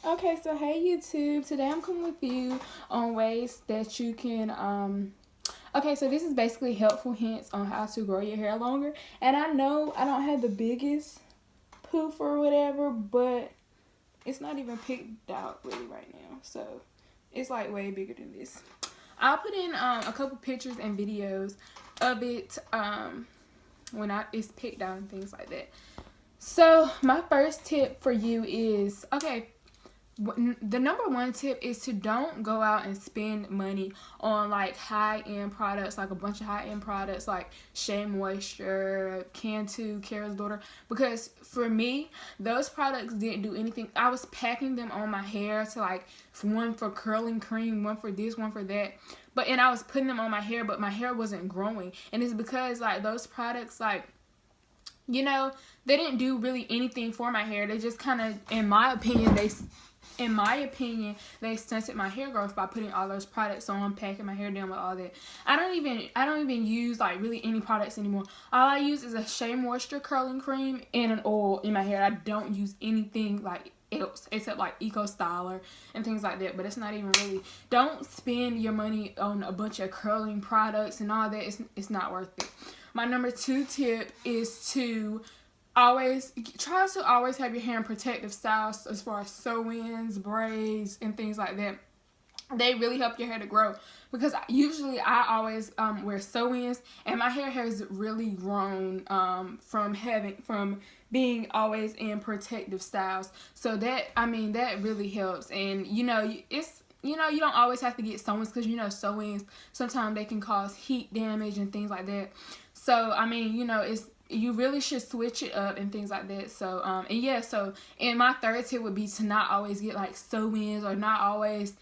Okay, so hey YouTube. Today I'm coming with you on ways that you can okay, so this is basically helpful hints on how to grow your hair longer. And I know I don't have the biggest poof or whatever, but it's not even picked out really right now. So it's like way bigger than this. I'll put in a couple pictures and videos of it when it's picked out and things like that. So my first tip for you is, okay, the number one tip is to don't go out and spend money on like high-end products, like a bunch of high-end products like Shea Moisture, Cantu, Kara's Daughter, because for me those products didn't do anything. I was packing them on my hair to like one for curling cream, one for this, one for that, and I was putting them on my hair, but my hair wasn't growing. And it's because like those products, like, you know, they didn't do really anything for my hair. They just kind of, in my opinion, they stunted my hair growth by putting all those products on, packing my hair down with all that. I don't even use like really any products anymore. All I use is a Shea Moisture curling cream and an oil in my hair. I don't use anything like else except like Eco Styler and things like that. But it's not even really, don't spend your money on a bunch of curling products and all that. It's not worth it. My number two tip is to always have your hair in protective styles, as far as sew-ins, braids, and things like that. They really help your hair to grow, because usually I always wear sew-ins, and my hair has really grown from being always in protective styles. So that really helps. And you don't always have to get sew-ins, because sew-ins sometimes they can cause heat damage and things like that. So you really should switch it up and things like that. So and my third tip would be to not always get like sew-ins, or not always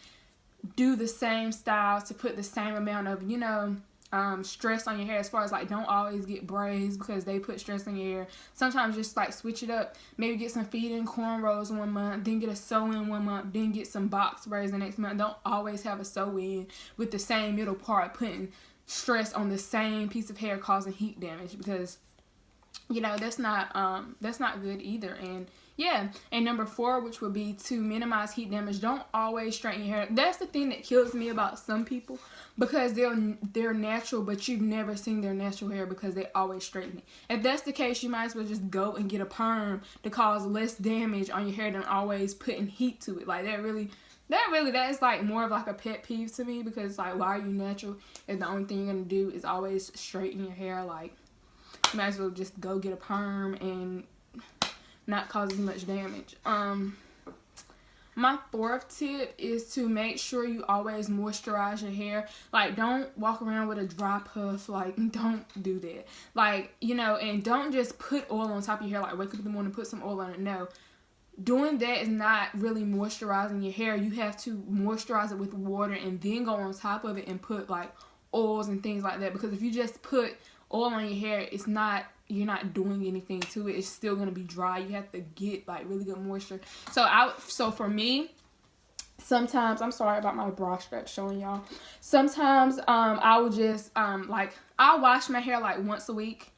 do the same styles to put the same amount of stress on your hair. As far as like, don't always get braids because they put stress on your hair. Sometimes just like switch it up. Maybe get some feed-in cornrows 1 month, then get a sew-in 1 month, then get some box braids the next month. Don't always have a sew-in with the same middle part putting stress on the same piece of hair, causing heat damage, because that's not good either. And number 4, which would be to minimize heat damage, don't always straighten your hair. That's the thing that kills me about some people, because they're natural, but you've never seen their natural hair because they always straighten it. If that's the case, you might as well just go and get a perm to cause less damage on your hair than always putting heat to it. Like that is like more of like a pet peeve to me, because like, why are you natural if the only thing you're gonna do is always straighten your hair? Like, you might as well just go get a perm and not cause as much damage. My 4th tip is to make sure you always moisturize your hair. Like, don't walk around with a dry puff. Like, don't do that. Like, and don't just put oil on top of your hair. Like, wake up in the morning and put some oil on it. No. Doing that is not really moisturizing your hair. You have to moisturize it with water and then go on top of it and put like oils and things like that. Because if you just put oil on your hair, you're not doing anything to it. It's still gonna be dry. You have to get like really good moisture. So for me, sometimes, I'm sorry about my bra strap showing y'all. Sometimes I will just I'll wash my hair like once a week,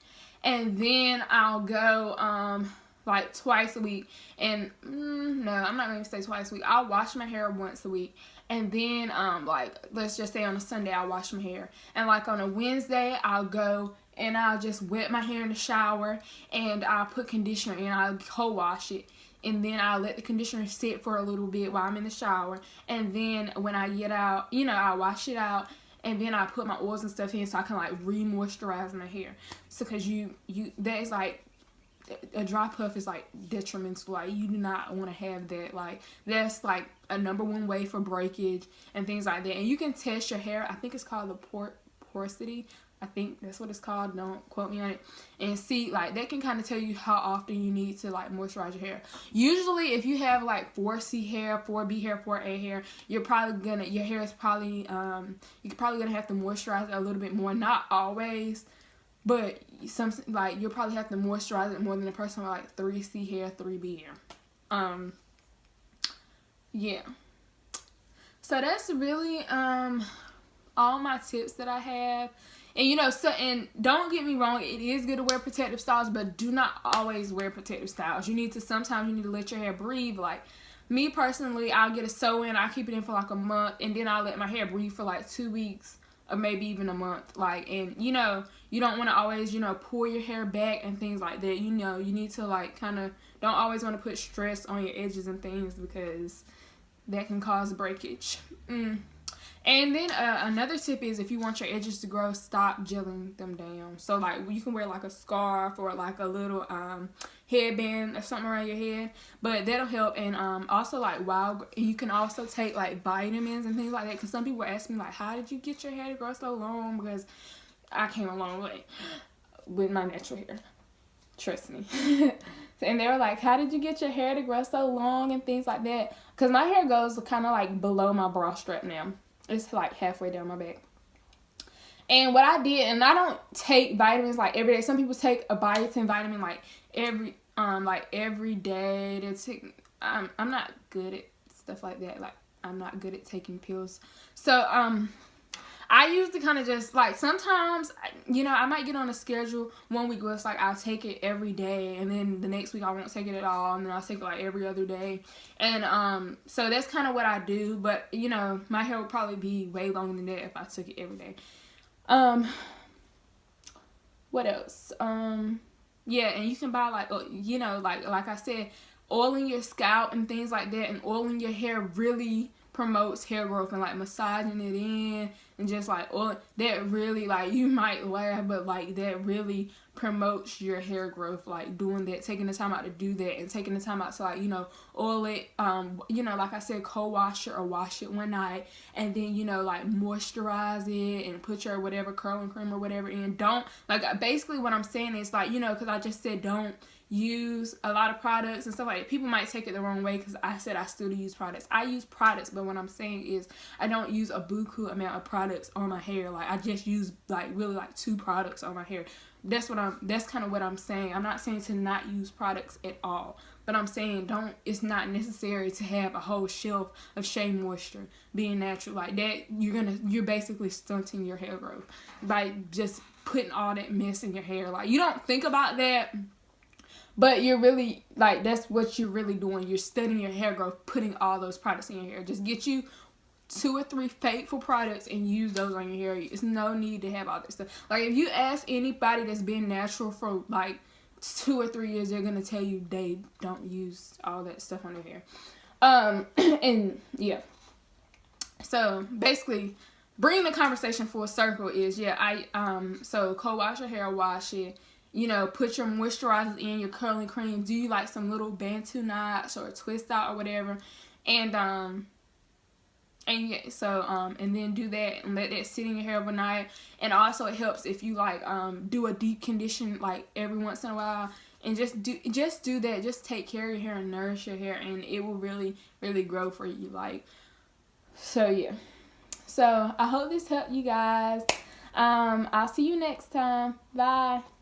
and then I'll go like twice a week. And no, I'm not gonna say twice a week. I'll wash my hair once a week, and then like, let's just say on a Sunday I'll wash my hair, and like on a Wednesday I'll go and I'll just wet my hair in the shower, and I'll put conditioner in. I'll co-wash it, and then I'll let the conditioner sit for a little bit while I'm in the shower, and then when I get out, I'll wash it out, and then I put my oils and stuff in so I can like re-moisturize my hair. So because that is like, a dry puff is like detrimental. Like, you do not want to have that. Like, that's like a number 1 way for breakage and things like that. And you can test your hair. I think it's called the porosity. I think that's what it's called. Don't quote me on it. And see, like, that can kind of tell you how often you need to like moisturize your hair. Usually, if you have like 4C hair, 4B hair, 4A hair, your hair is probably you're probably gonna have to moisturize it a little bit more. Not always, but you'll probably have to moisturize it more than a person with like 3C hair, 3B hair. Yeah. So that's really all my tips that I have. And and don't get me wrong, it is good to wear protective styles, but do not always wear protective styles. Sometimes you need to let your hair breathe. Like, me personally, I'll get a sew in, I keep it in for like a month, and then I'll let my hair breathe for like 2 weeks or maybe even a month. Like, and you know, you don't want to always, you know, pull your hair back and things like that. You know, you need to like kind of, don't always want to put stress on your edges and things, because that can cause breakage. And then another tip is, if you want your edges to grow, stop gelling them down. So like you can wear like a scarf or like a little headband or something around your head, but that'll help. And also like you can also take like vitamins and things like that, because some people ask me like, how did you get your hair to grow so long? Because I came a long way with my natural hair, trust me. And they were like, how did you get your hair to grow so long and things like that? Because my hair goes kind of like below my bra strap now. It's like halfway down my back. And what I did, and I don't take vitamins like every day. Some people take a biotin vitamin like every day. They take, I'm not good at stuff like that. Like, I'm not good at taking pills. So I usually kind of just like, sometimes, you know, I might get on a schedule. 1 week where it's like I'll take it every day, and then the next week I won't take it at all, and then I'll take it like every other day. And so that's kind of what I do. But you know, my hair would probably be way longer than that if I took it every day. What else? Yeah, and you can buy like, you know, like I said, oiling your scalp and things like that, and oiling your hair really promotes hair growth, and like massaging it in and just like oil, that really, like, you might laugh, but like that really promotes your hair growth. Like doing that, taking the time out to do that, and taking the time out to like, you know, oil it, you know, like I said, co-wash it or wash it one night, and then, you know, like moisturize it and put your whatever curling cream or whatever in. Don't, like, basically what I'm saying is like, you know, because I just said don't use a lot of products and stuff like that. People might take it the wrong way, because I said I still use products. I use products, but what I'm saying is I don't use a buku amount of products on my hair. Like, I just use like really like 2 products on my hair. That's kind of what I'm saying. I'm not saying to not use products at all, but I'm saying it's not necessary to have a whole shelf of Shea Moisture being natural like that. You're basically stunting your hair growth by just putting all that mess in your hair. Like, you don't think about that, but you're really, like, that's what you're really doing. You're stunting your hair growth, putting all those products in your hair. Just get you 2 or 3 faithful products and use those on your hair. It's no need to have all that stuff. Like, if you ask anybody that's been natural for like 2 or 3 years, they're gonna tell you they don't use all that stuff on their hair. And yeah. So basically, bringing the conversation full circle is, yeah, so co-wash your hair, wash it. You know, put your moisturizers in, your curling cream. Do you like some little Bantu knots or a twist out or whatever? And yeah, so and then do that and let that sit in your hair overnight. And also it helps if you like do a deep condition like every once in a while, and just do that. Just take care of your hair and nourish your hair, and it will really, really grow for you. Like, so yeah. So I hope this helped you guys. I'll see you next time. Bye.